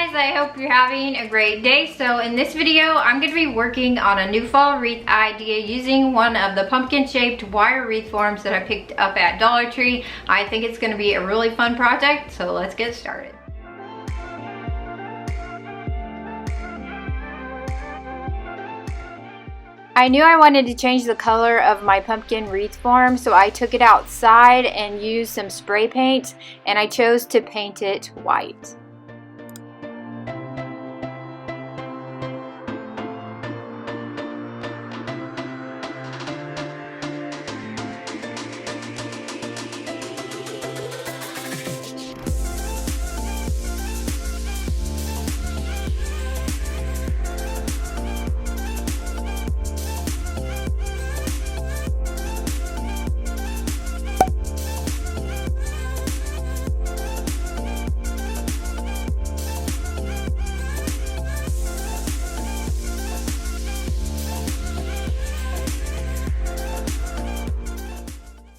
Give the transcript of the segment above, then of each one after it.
guys, I hope you're having a great day. So in this video, I'm going to be working on a new fall wreath idea using one of the pumpkin shaped wire wreath forms that I picked up at Dollar Tree. I think it's going to be a really fun project, so let's get started. I knew I wanted to change the color of my pumpkin wreath form, so I took it outside and used some spray paint, and I chose to paint it white.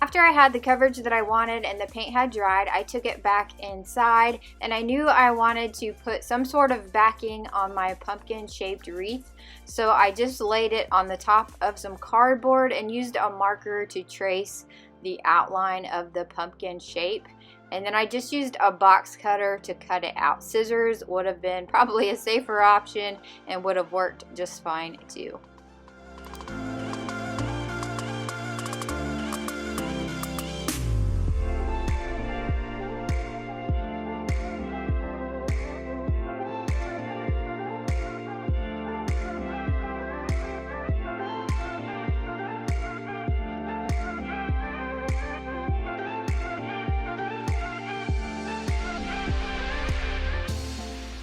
After I had the coverage that I wanted and the paint had dried, I took it back inside, and I knew I wanted to put some sort of backing on my pumpkin shaped wreath. So I just laid it on the top of some cardboard and used a marker to trace the outline of the pumpkin shape. And then I just used a box cutter to cut it out. Scissors would have been probably a safer option and would have worked just fine too.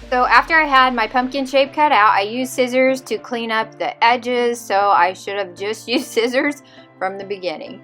So after I had my pumpkin shape cut out, I used scissors to clean up the edges, so I should have just used scissors from the beginning.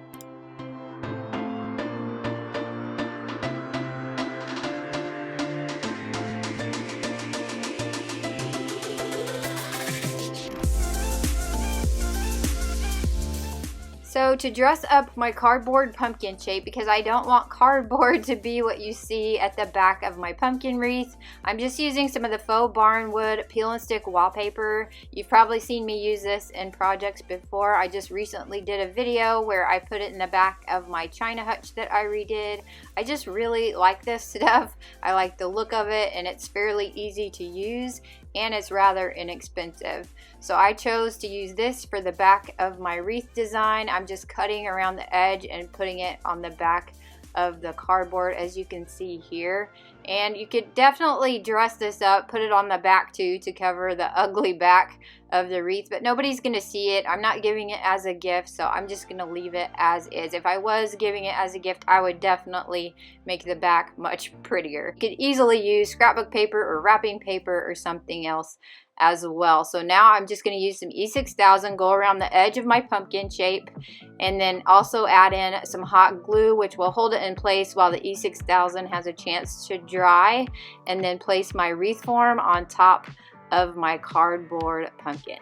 So to dress up my cardboard pumpkin shape, because I don't want cardboard to be what you see at the back of my pumpkin wreath, I'm just using some of the faux barnwood peel and stick wallpaper. You've probably seen me use this in projects before. I just recently did a video where I put it in the back of my china hutch that I redid. I just really like this stuff. I like the look of it, and it's fairly easy to use, and it's rather inexpensive. So I chose to use this for the back of my wreath design. I'm just cutting around the edge and putting it on the back of the cardboard, as you can see here. And you could definitely dress this up, put it on the back too to cover the ugly back of the wreath, but nobody's gonna see it. I'm not giving it as a gift, so I'm just gonna leave it as is. If I was giving it as a gift, I would definitely make the back much prettier. You could easily use scrapbook paper or wrapping paper or something else as well. So now I'm just going to use some E6000, go around the edge of my pumpkin shape, and then also add in some hot glue, which will hold it in place while the E6000 has a chance to dry, and then place my wreath form on top of my cardboard pumpkin.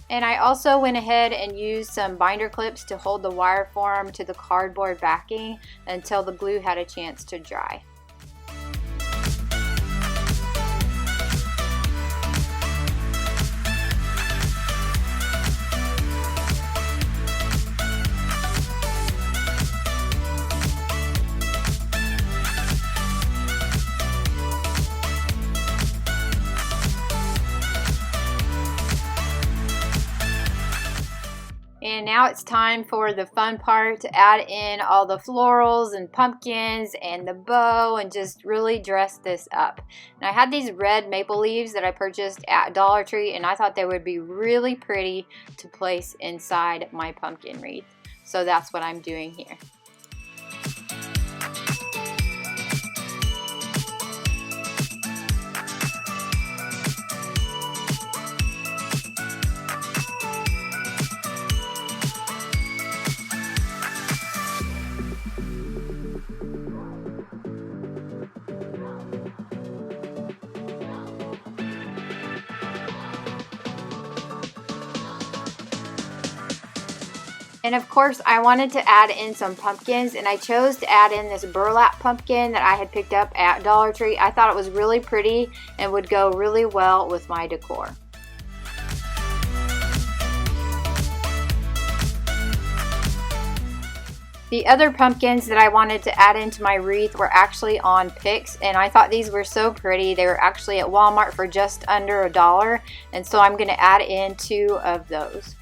And I also went ahead and used some binder clips to hold the wire form to the cardboard backing until the glue had a chance to dry. And now it's time for the fun part, to add in all the florals and pumpkins and the bow and just really dress this up. And I had these red maple leaves that I purchased at Dollar Tree, and I thought they would be really pretty to place inside my pumpkin wreath. So that's what I'm doing here. And of course I wanted to add in some pumpkins, and I chose to add in this burlap pumpkin that I had picked up at Dollar Tree. I thought it was really pretty and would go really well with my decor. The other pumpkins that I wanted to add into my wreath were actually on picks, and I thought these were so pretty. They were actually at Walmart for just under $1, and so I'm going to add in 2 of those.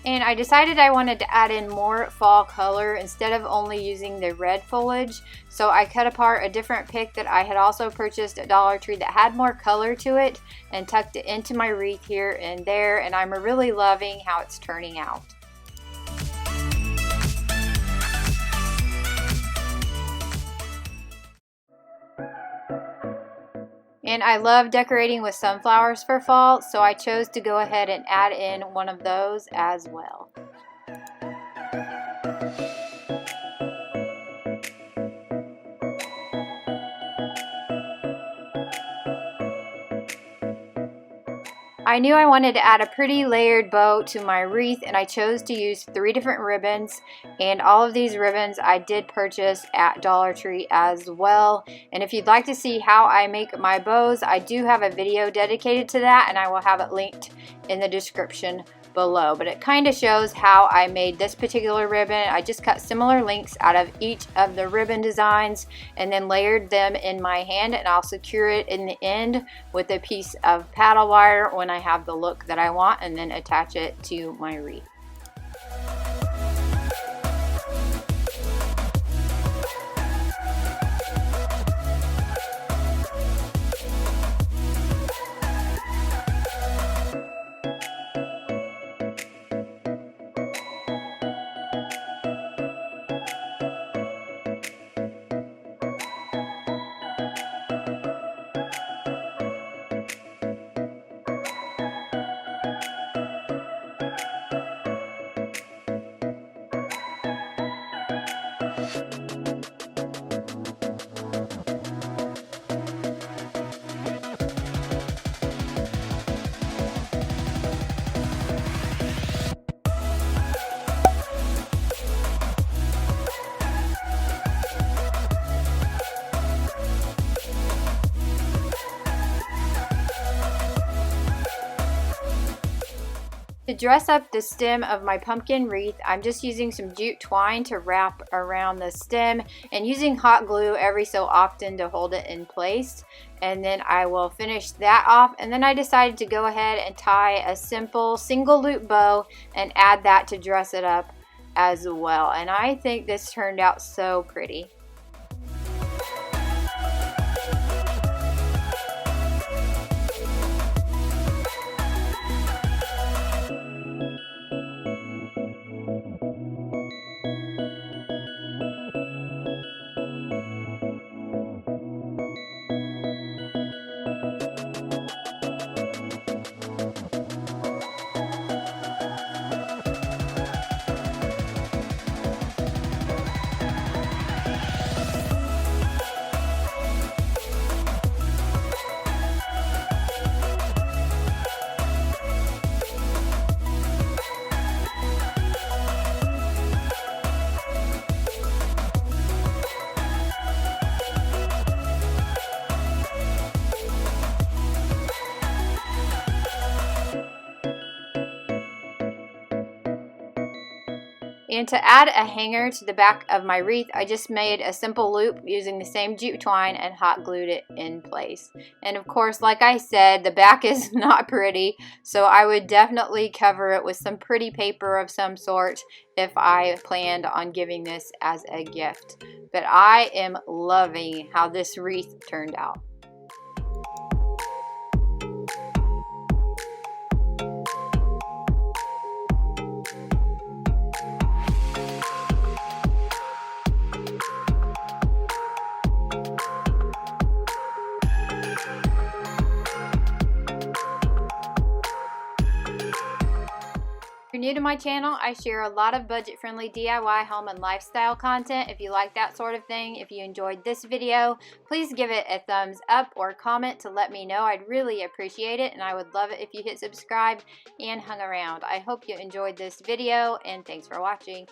And I decided I wanted to add in more fall color instead of only using the red foliage. So I cut apart a different pick that I had also purchased at Dollar Tree that had more color to it and tucked it into my wreath here and there. And I'm really loving how it's turning out. And I love decorating with sunflowers for fall, so I chose to go ahead and add in one of those as well. I knew I wanted to add a pretty layered bow to my wreath, and I chose to use 3 different ribbons, and all of these ribbons I did purchase at Dollar Tree as well. And if you'd like to see how I make my bows, I do have a video dedicated to that, and I will have it linked in the description below. But it kind of shows how I made this particular ribbon. I just cut similar lengths out of each of the ribbon designs and then layered them in my hand, and I'll secure it in the end with a piece of paddle wire when I have the look that I want, and then attach it to my wreath. To dress up the stem of my pumpkin wreath, I'm just using some jute twine to wrap around the stem and using hot glue every so often to hold it in place. And then I will finish that off, and then I decided to go ahead and tie a simple single loop bow and add that to dress it up as well. And I think this turned out so pretty. And to add a hanger to the back of my wreath, I just made a simple loop using the same jute twine and hot glued it in place. And of course, like I said, the back is not pretty, so I would definitely cover it with some pretty paper of some sort if I planned on giving this as a gift. But I am loving how this wreath turned out. new to my channel, I share a lot of budget-friendly DIY home and lifestyle content. If you like that sort of thing, if you enjoyed this video, please give it a thumbs up or comment to let me know. I'd really appreciate it, and I would love it if you hit subscribe and hung around. I hope you enjoyed this video, and thanks for watching.